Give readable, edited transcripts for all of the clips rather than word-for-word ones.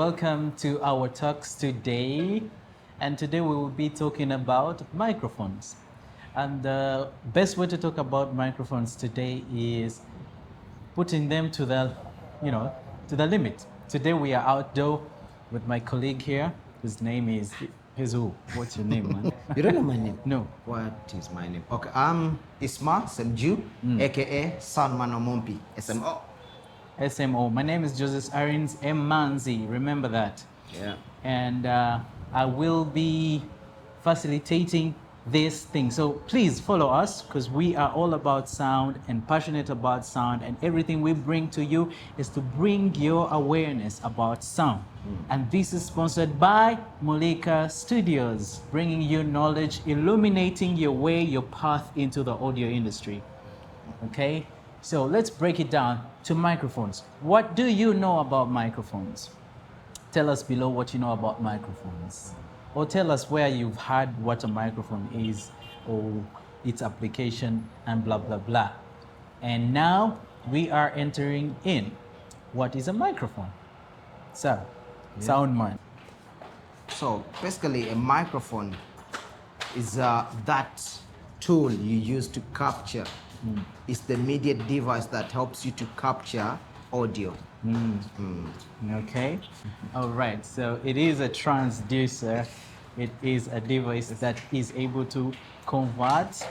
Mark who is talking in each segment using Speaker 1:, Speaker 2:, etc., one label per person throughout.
Speaker 1: welcome to our talks today. And today we will be talking about microphones. And the best way to talk about microphones today is putting them to the limit. Today we are outdoor with my colleague here, whose name is who? What's your name, man?
Speaker 2: You don't know my name?
Speaker 1: No.
Speaker 2: What is my name? Okay, I'm Isma, Ssemujju, aka Soundman Omompi, SMO.
Speaker 1: SMO. My name is Joseph Arrins, Emanzi. Remember that.
Speaker 2: Yeah.
Speaker 1: And I will be facilitating this thing. So please follow us because we are all about sound and passionate about sound, and everything we bring to you is to bring your awareness about sound. And this is sponsored by Mulika Studios, bringing you knowledge, illuminating your way, your path into the audio industry. Okay, so let's break it down to microphones. What do you know about microphones? Tell us below what you know about microphones. Or tell us where you've heard what a microphone is or its application and blah, blah, blah. And now we are entering in. What is a microphone? So, sound man.
Speaker 2: So basically, a microphone is that tool you use to capture. It's the media device that helps you to capture audio.
Speaker 1: Okay. All right. So it is a transducer. It is a device that is able to convert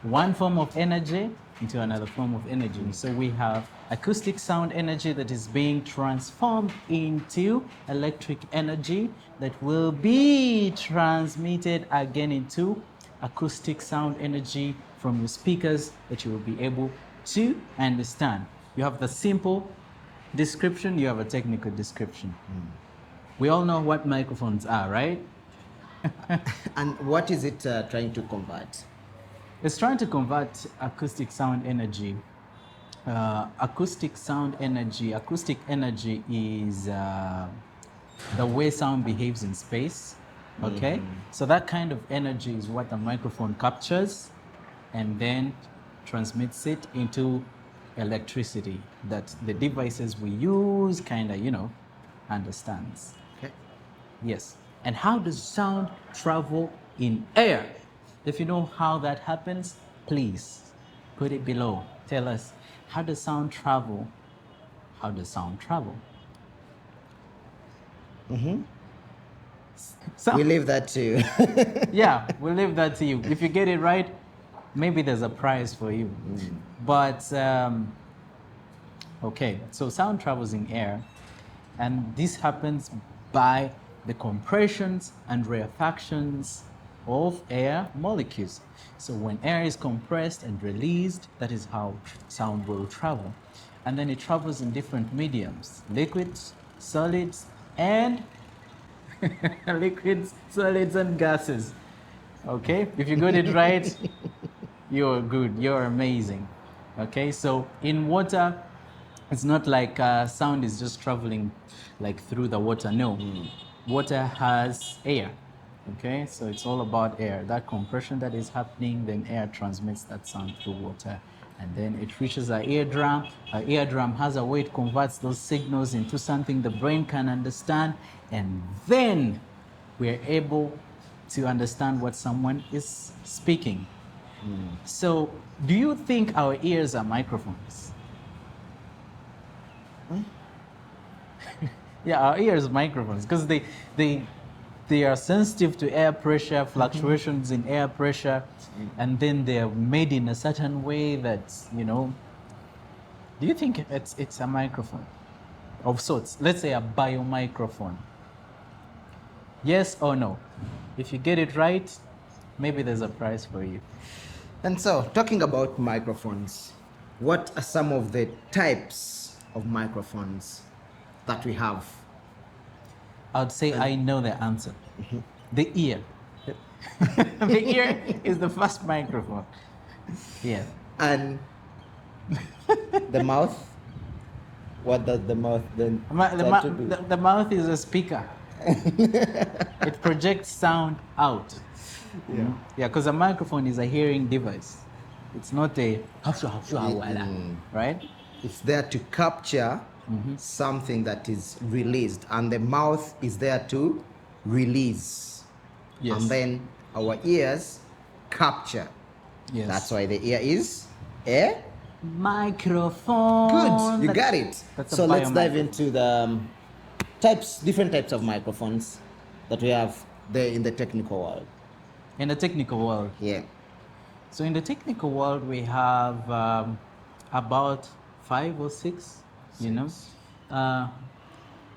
Speaker 1: one form of energy into another form of energy. So we have acoustic sound energy that is being transformed into electric energy that will be transmitted again into acoustic sound energy from your speakers that you will be able to understand. You have the simple description, you have a technical description. We all know what microphones are, right?
Speaker 2: And what is it trying to convert?
Speaker 1: It's trying to convert acoustic sound energy. Acoustic energy is the way sound behaves in space. Okay? So that kind of energy is what the microphone captures and then transmits it into electricity that the devices we use understands.
Speaker 2: Okay.
Speaker 1: Yes. And how does sound travel in air? If you know how that happens, please put it below. Tell us, how does sound travel? How does sound travel?
Speaker 2: We leave that to you.
Speaker 1: Yeah, we'll leave that to you. If you get it right, maybe there's a prize for you. But, okay, so sound travels in air, and this happens by the compressions and rarefactions of air molecules. So when air is compressed and released, that is how sound will travel. And then it travels in different mediums, liquids, solids, and liquids, solids, and gases. Okay, if you got it right, you're good, you're amazing. Okay, so in water, it's not like sound is just traveling like through the water. No, water has air. Okay, so it's all about air. That compression that is happening, then air transmits that sound through water, and then it reaches our eardrum. Our eardrum has a way it converts those signals into something the brain can understand, and then we're able to understand what someone is speaking. So, do you think our ears are microphones? Yeah, our ears are microphones because they are sensitive to air pressure, fluctuations in air pressure, and then they're made in a certain way that, do you think it's a microphone of sorts? Let's say a biomicrophone. Yes or no? If you get it right, maybe there's a prize for you.
Speaker 2: And so, talking about microphones, what are some of the types of microphones that we have?
Speaker 1: I'd say I know the answer. The ear. The ear is the first microphone. Yeah.
Speaker 2: And the mouth? What does the mouth then?
Speaker 1: The mouth is a speaker. It projects sound out. Yeah, because a microphone is a hearing device. It's not a right?
Speaker 2: It's there to capture something that is released, and the mouth is there to release.
Speaker 1: Yes.
Speaker 2: And then our ears capture.
Speaker 1: Yes.
Speaker 2: That's why the ear is a
Speaker 1: microphone.
Speaker 2: good. You got it.
Speaker 1: That's a
Speaker 2: So let's dive
Speaker 1: biomicrophone.
Speaker 2: into the different types of microphones that we have there in the technical world.
Speaker 1: In the technical world.
Speaker 2: Yeah.
Speaker 1: So in the technical world, we have about 5 or 6, you know.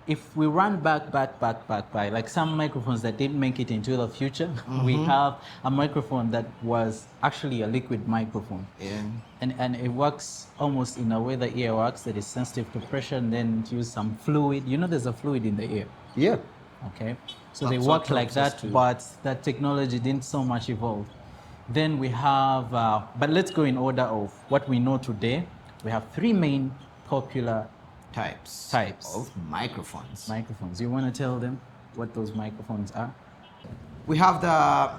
Speaker 1: If we run back by, like some microphones that didn't make it into the future, we have a microphone that was actually a liquid microphone.
Speaker 2: Yeah.
Speaker 1: And it works almost in a way the ear works, that is sensitive to pressure, and then use some fluid. You know, there's a fluid in the ear.
Speaker 2: Yeah.
Speaker 1: Okay, so
Speaker 2: That's
Speaker 1: they
Speaker 2: what
Speaker 1: work like
Speaker 2: helps us
Speaker 1: that,
Speaker 2: to-
Speaker 1: but that technology didn't so much evolve. Then we have, but let's go in order of what we know today. We have 3 main popular
Speaker 2: Types
Speaker 1: Types.
Speaker 2: of microphones.
Speaker 1: microphones. You want to tell them what those microphones are?
Speaker 2: We have the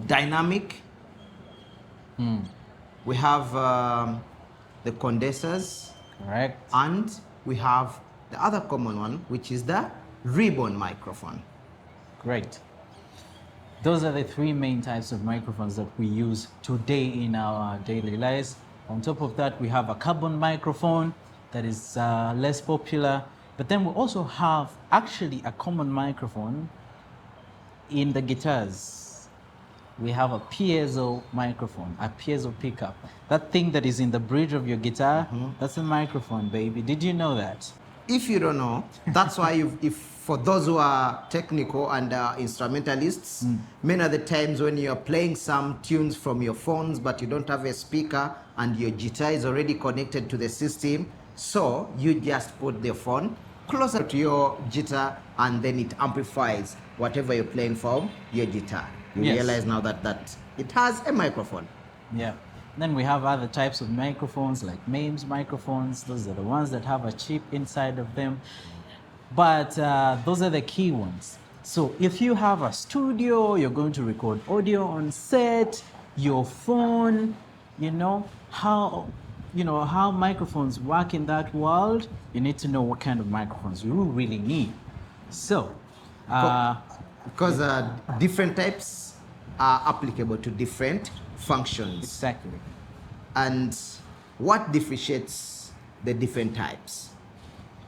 Speaker 2: dynamic. We have the condensers,
Speaker 1: Correct.
Speaker 2: and we have the other common one, which is the ribbon microphone.
Speaker 1: Great. Those are the 3 main types of microphones that we use today in our daily lives. On top of that, we have a carbon microphone that is less popular. But then we also have actually a common microphone in the guitars. We have a piezo microphone, a piezo pickup. That thing that is in the bridge of your guitar, that's a microphone, baby. Did you know that?
Speaker 2: If you don't know, that's why if for those who are technical and instrumentalists, many of the times when you're playing some tunes from your phones but you don't have a speaker and your guitar is already connected to the system, so you just put the phone closer to your guitar and then it amplifies whatever you're playing from your guitar. You
Speaker 1: Yes.
Speaker 2: realize now that it has a microphone.
Speaker 1: Yeah. Then we have other types of microphones like MEMS microphones. Those are the ones that have a chip inside of them. But those are the key ones. So if you have a studio, you're going to record audio on set, your phone, you know how microphones work in that world. You need to know what kind of microphones you really need. So,
Speaker 2: Because different types are applicable to different functions.
Speaker 1: exactly.
Speaker 2: And what differentiates the different types?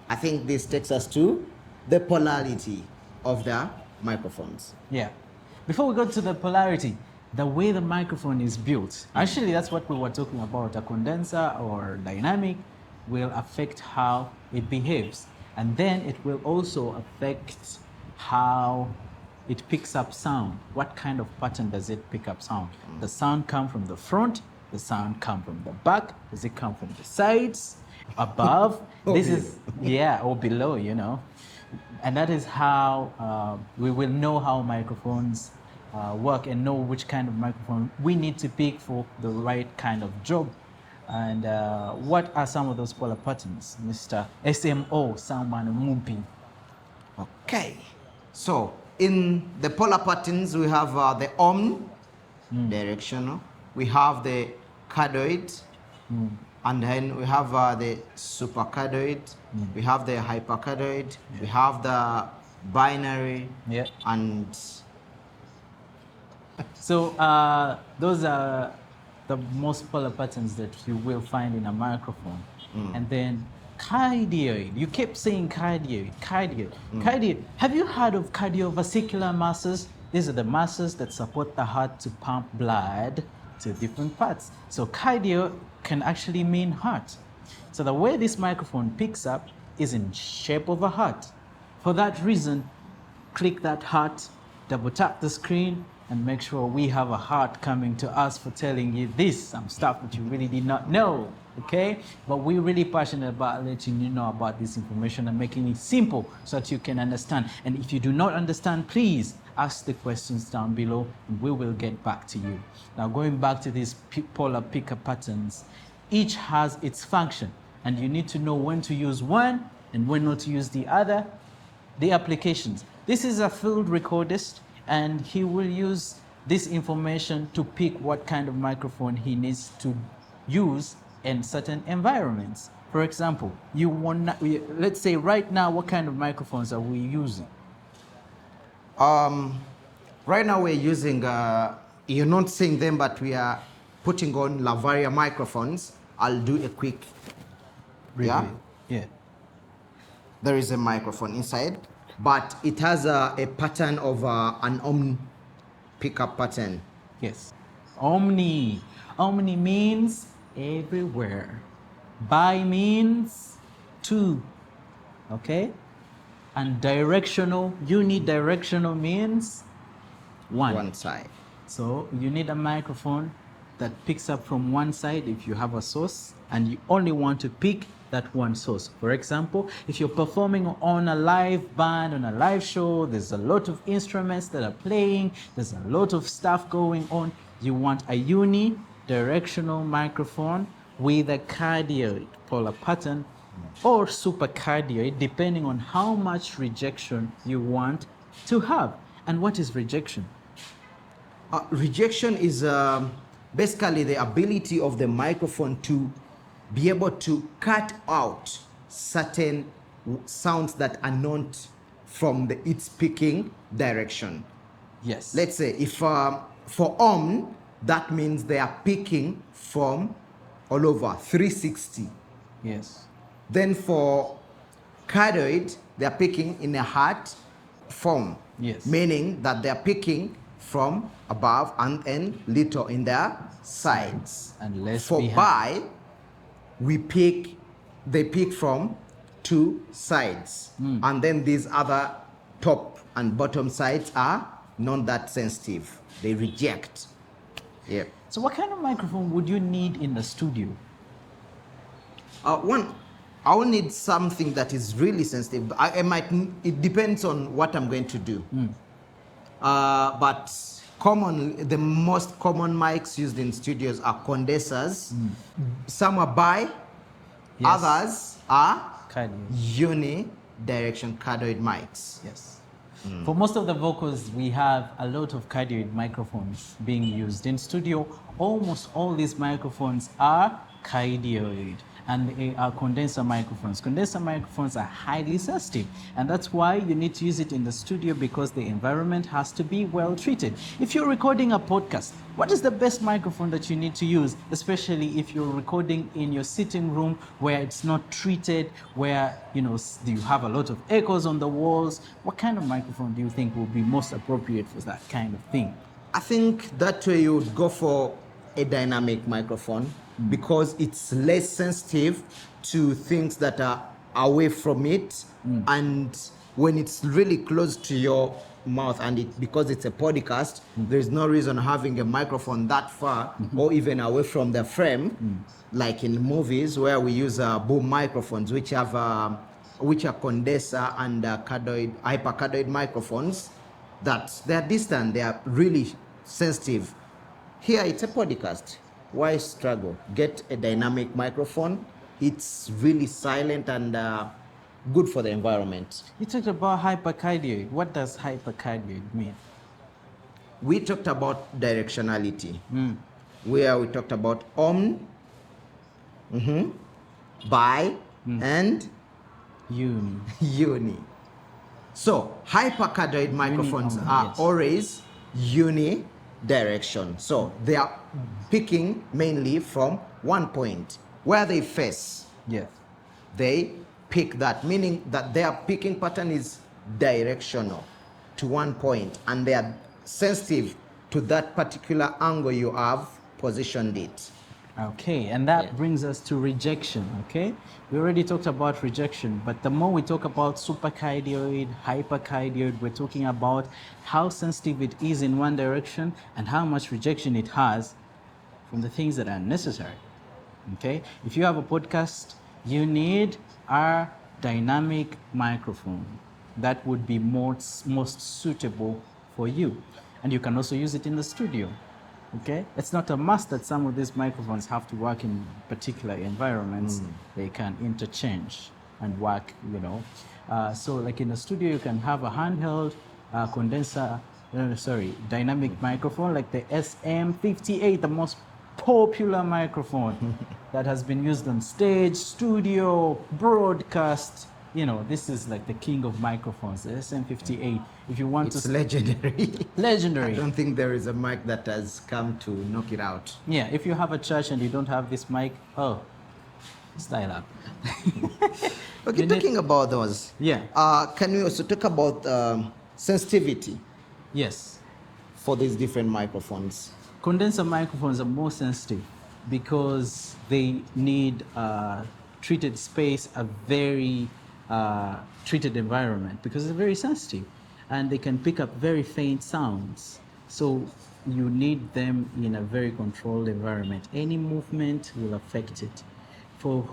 Speaker 2: I think this takes us to the polarity of the microphones.
Speaker 1: Yeah. Before we go to the polarity, the way the microphone is built, actually that's what we were talking about. A condenser or dynamic will affect how it behaves. And then it will also affect how it picks up sound. What kind of pattern does it pick up sound? The sound come from the front, the sound come from the back, does it come from the sides, above? This is, yeah, or below, you know. And that is how we will know how microphones work and know which kind of microphone we need to pick for the right kind of job. And what are some of those polar patterns, Mr. SMO Salman Mumpi?
Speaker 2: Okay. So in the polar patterns, we have the directional, we have the cardioid, and then we have the supercardioid, we have the hypercardioid, we have the binary,
Speaker 1: Yeah.
Speaker 2: and
Speaker 1: So those are the most polar patterns that you will find in a microphone. And then cardioid. You kept saying cardioid. Cardioid. Have you heard of cardiovascular muscles? These are the muscles that support the heart to pump blood to different parts. So cardio can actually mean heart. So the way this microphone picks up is in shape of a heart. For that reason, click that heart, double tap the screen, and make sure we have a heart coming to us for telling you this, some stuff that you really did not know, okay? But we're really passionate about letting you know about this information and making it simple so that you can understand. And if you do not understand, please ask the questions down below and we will get back to you. Now, going back to these polar picker patterns, each has its function and you need to know when to use one and when not to use the other. The applications. This is a field recordist and he will use this information to pick what kind of microphone he needs to use in certain environments. For example, let's say right now, what kind of microphones are we using?
Speaker 2: Right now we're using, you're not seeing them, but we are putting on Lavaria microphones. I'll do a quick, yeah?
Speaker 1: Yeah.
Speaker 2: There is a microphone inside, but it has a pattern of an Omni pickup pattern.
Speaker 1: Yes. Omni. Omni means everywhere. Bi means two. Okay? And directional, unidirectional means one.
Speaker 2: Side.
Speaker 1: So you need a microphone that picks up from one side if you have a source and you only want to pick that one source. For example, if you're performing on a live band, on a live show, there's a lot of instruments that are playing, there's a lot of stuff going on. You want a unidirectional microphone with a cardioid polar pattern or supercardioid, depending on how much rejection you want to have. And what is rejection?
Speaker 2: Rejection is basically the ability of the microphone to be able to cut out certain sounds that are not from its picking direction.
Speaker 1: Yes.
Speaker 2: Let's say if for Om, that means they are picking from all over 360.
Speaker 1: Yes.
Speaker 2: Then for cardioid, they are picking in a heart form.
Speaker 1: Yes.
Speaker 2: Meaning that they are picking from above and little in their sides.
Speaker 1: Unless
Speaker 2: for bi, they pick from two sides. And then these other top and bottom sides are not that sensitive. They reject. Yeah.
Speaker 1: So what kind of microphone would you need in the studio?
Speaker 2: I will need something that is really sensitive. It depends on what I'm going to do. But the most common mics used in studios are condensers. Some are bi,
Speaker 1: Yes.
Speaker 2: others are
Speaker 1: Cardioid.
Speaker 2: unidirection cardioid mics.
Speaker 1: Yes. For most of the vocals, we have a lot of cardioid microphones being used in studio. Almost all these microphones are cardioid, and they are condenser microphones. Condenser microphones are highly sensitive, and that's why you need to use it in the studio, because the environment has to be well treated. If you're recording a podcast, what is the best microphone that you need to use, especially if you're recording in your sitting room where it's not treated, where you have a lot of echoes on the walls? What kind of microphone do you think will be most appropriate for that kind of thing?
Speaker 2: I think that way you would go for a dynamic microphone because it's less sensitive to things that are away from it. And when it's really close to your mouth, and because it's a podcast, there's no reason having a microphone that far or even away from the frame, like in movies where we use boom microphones, which are condenser and hypercardioid microphones, that they are distant, they are really sensitive. Here it's a podcast. Why struggle? Get a dynamic microphone. It's really silent and good for the environment.
Speaker 1: You talked about hypercardioid. What does hypercardioid mean?
Speaker 2: We talked about directionality, where we talked about om, bi, and uni. So hypercardioid microphones are always unidirection. So they are picking mainly from one point. Where they face, they pick that, meaning that their picking pattern is directional to one point, and they are sensitive to that particular angle you have positioned it.
Speaker 1: Okay, and that brings us to rejection, okay? We already talked about rejection, but the more we talk about supercardioid, hypercardioid, we're talking about how sensitive it is in one direction and how much rejection it has from the things that are necessary, okay? If you have a podcast, you need a dynamic microphone that would be most suitable for you. And you can also use it in the studio. Okay, it's not a must that some of these microphones have to work in particular environments. They can interchange and work, so like in the studio, you can have a handheld dynamic microphone like the SM58, the most popular microphone that has been used on stage, studio, broadcast. You know, this is like the king of microphones, the SM58. If you want
Speaker 2: It's legendary.
Speaker 1: legendary.
Speaker 2: I don't think there is a mic that has come to knock it out.
Speaker 1: Yeah, if you have a church and you don't have this mic, oh, style up.
Speaker 2: Okay, talking about those.
Speaker 1: Yeah.
Speaker 2: Can we also talk about sensitivity
Speaker 1: Yes.
Speaker 2: for these different microphones?
Speaker 1: Condenser microphones are more sensitive because they need treated space, a very treated environment, because they're very sensitive and they can pick up very faint sounds. So you need them in a very controlled environment. Any movement will affect it. For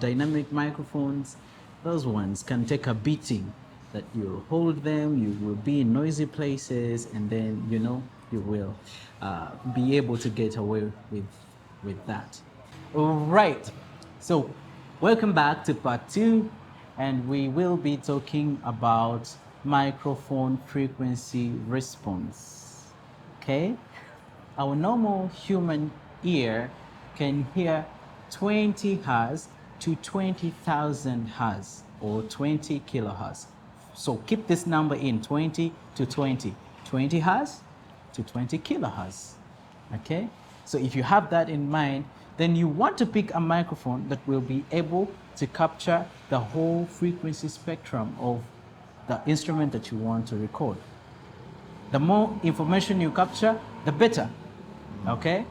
Speaker 1: dynamic microphones, those ones can take a beating, that you hold them, you will be in noisy places, and then, you know, you will be able to get away with that. All right, so welcome back to part 2, and we will be talking about microphone frequency response. Okay, our normal human ear can hear 20 Hz to 20,000 Hz or 20 kilohertz. So keep this number in 20 to 20. 20 Hz to 20 kilohertz. Okay? So if you have that in mind, then you want to pick a microphone that will be able to capture the whole frequency spectrum of the instrument that you want to record. The more information you capture, the better. Okay?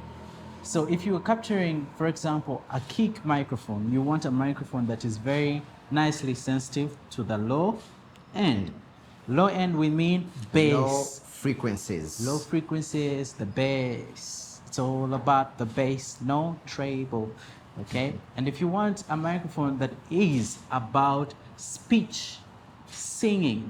Speaker 1: So if you are capturing, for example, a kick microphone, you want a microphone that is very nicely sensitive to the low end. Low end, we mean bass.
Speaker 2: Low frequencies.
Speaker 1: Low frequencies, the bass. It's all about the bass, no treble. Okay? And if you want a microphone that is about speech, singing,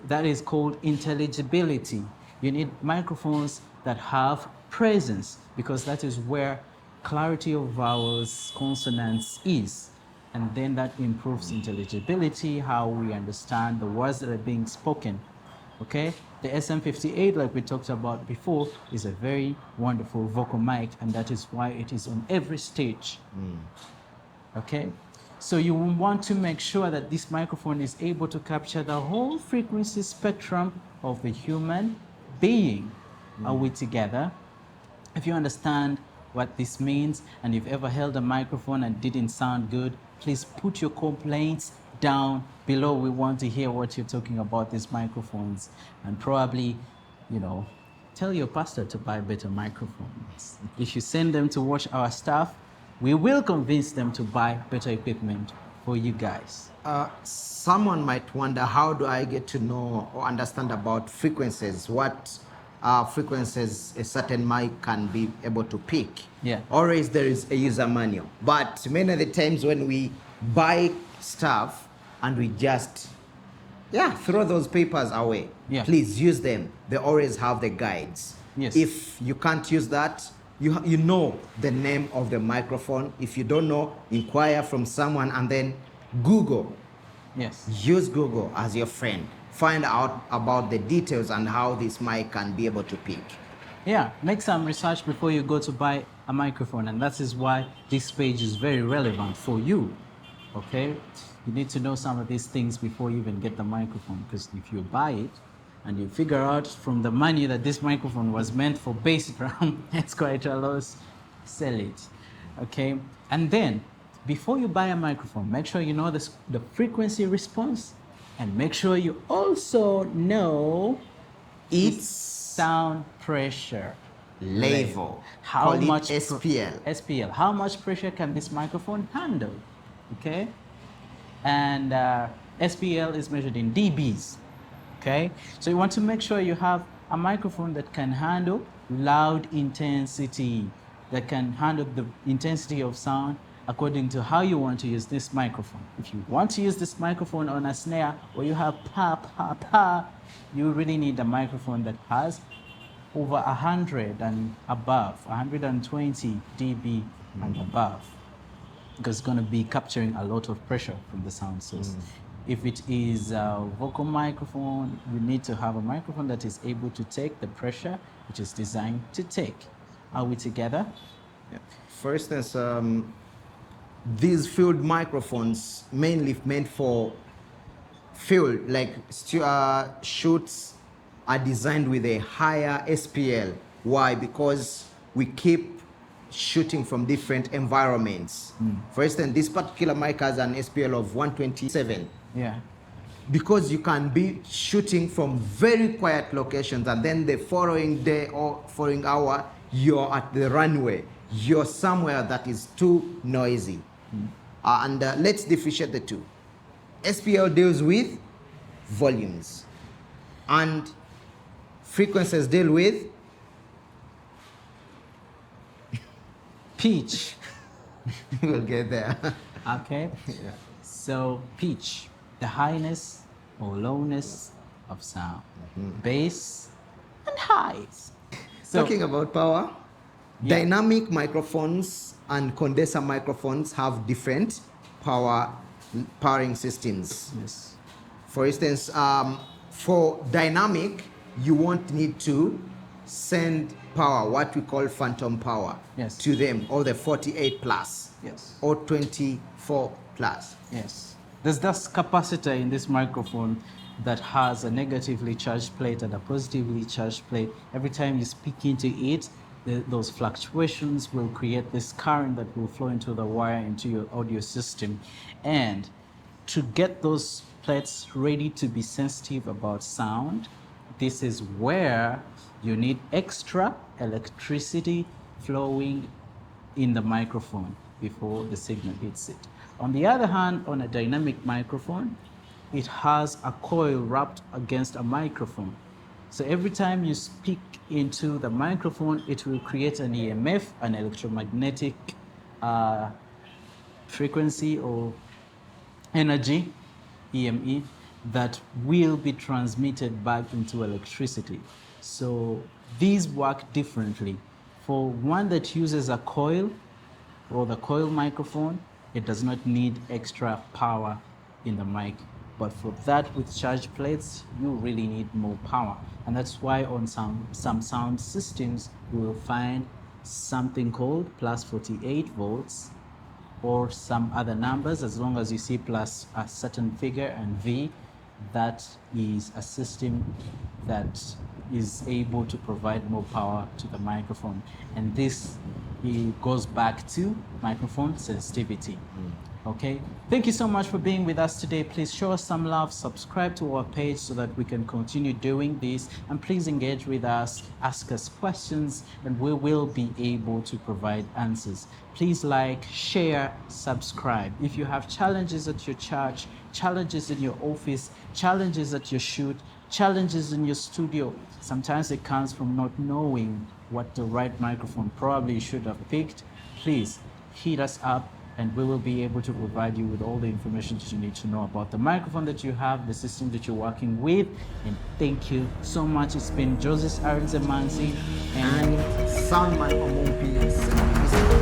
Speaker 1: that is called intelligibility. You need microphones that have presence, because that is where clarity of vowels, consonants is. And then that improves intelligibility, how we understand the words that are being spoken. Okay? The SM58, like we talked about before, is a very wonderful vocal mic, and that is why it is on every stage. Okay? So you want to make sure that this microphone is able to capture the whole frequency spectrum of the human being. Are we together? If you understand what this means, and you've ever held a microphone and didn't sound good, please put your complaints down below. We want to hear what you're talking about these microphones, and probably, you know, tell your pastor to buy better microphones. If you send them to watch our stuff, we will convince them to buy better equipment for you guys.
Speaker 2: Someone might wonder, how do I get to know or understand about frequencies? What frequencies a certain mic can be able to pick?
Speaker 1: Yeah.
Speaker 2: Always there is a user manual. But many of the times when we buy stuff and we just throw those papers away, please use them. They always have the guides.
Speaker 1: Yes.
Speaker 2: If you can't use that, you know the name of the microphone. If you don't know, inquire from someone, and then Google.
Speaker 1: Yes.
Speaker 2: Use Google as your friend. Find out about the details and how this mic can be able to pick.
Speaker 1: Yeah, make some research before you go to buy a microphone, and that is why this page is very relevant for you. Okay? You need to know some of these things before you even get the microphone, because if you buy it and you figure out from the money that this microphone was meant for bass drum, it's quite a loss. Sell it. Okay? And then, before you buy a microphone, make sure you know the frequency response, and make sure you also know its sound pressure
Speaker 2: Level.
Speaker 1: How
Speaker 2: Call it
Speaker 1: much
Speaker 2: SPL.
Speaker 1: SPL. How much pressure can this microphone handle? Okay, and SPL is measured in dBs. Okay, so you want to make sure you have a microphone that can handle loud intensity, that can handle the intensity of sound according to how you want to use this microphone. If you want to use this microphone on a snare, or you have pa pa pa, you really need a microphone that has over 100 and above, 120 dB and above, because it's going to be capturing a lot of pressure from the sound source. If it is a vocal microphone, you need to have a microphone that is able to take the pressure which is designed to take. Are we together?
Speaker 2: For instance, these field microphones mainly meant for field, like shoots are designed with a higher SPL. Why? Because we keep shooting from different environments. For instance, this particular mic has an SPL of 127.
Speaker 1: Yeah.
Speaker 2: Because you can be shooting from very quiet locations, and then the following day or following hour, you're at the runway. You're somewhere that is too noisy. And let's differentiate the two. SPL deals with volumes, and frequencies deal with
Speaker 1: pitch.
Speaker 2: we'll get there.
Speaker 1: Okay. So pitch, the highness or lowness of sound, bass and highs. So,
Speaker 2: Talking about power, dynamic microphones and condenser microphones have different powering systems.
Speaker 1: yes.
Speaker 2: For instance, for dynamic, you won't need to send power, what we call phantom power,
Speaker 1: Yes.
Speaker 2: to them, or the 48 plus,
Speaker 1: Yes.
Speaker 2: or 24 plus.
Speaker 1: Yes. There's this capacitor in this microphone that has a negatively charged plate and a positively charged plate. Every time you speak into it, those fluctuations will create this current that will flow into the wire into your audio system. And to get those plates ready to be sensitive about sound, this is where you need extra electricity flowing in the microphone before the signal hits it. On the other hand, on a dynamic microphone, it has a coil wrapped against a microphone. So every time you speak into the microphone, it will create an EMF, an electromagnetic frequency or energy, EME, that will be transmitted back into electricity. So these work differently. For one that uses a coil or the coil microphone, it does not need extra power in the mic. But for that with charged plates, you really need more power. And that's why on some sound systems, you will find something called plus 48 volts or some other numbers. As long as you see plus a certain figure and V, that is a system that is able to provide more power to the microphone. And this goes back to microphone sensitivity. Okay, thank you so much for being with us today. Please show us some love, subscribe to our page so that we can continue doing this, and please engage with us, ask us questions, and we will be able to provide answers. Please like, share, subscribe. If you have challenges at your church, challenges in your office, challenges at your shoot, challenges in your studio, sometimes it comes from not knowing what the right microphone probably you should have picked, please hit us up and we will be able to provide you with all the information that you need to know about the microphone that you have, the system that you're working with. And thank you so much. It's been Joseph Arrins Emanzi
Speaker 2: And sound man Ssemujju.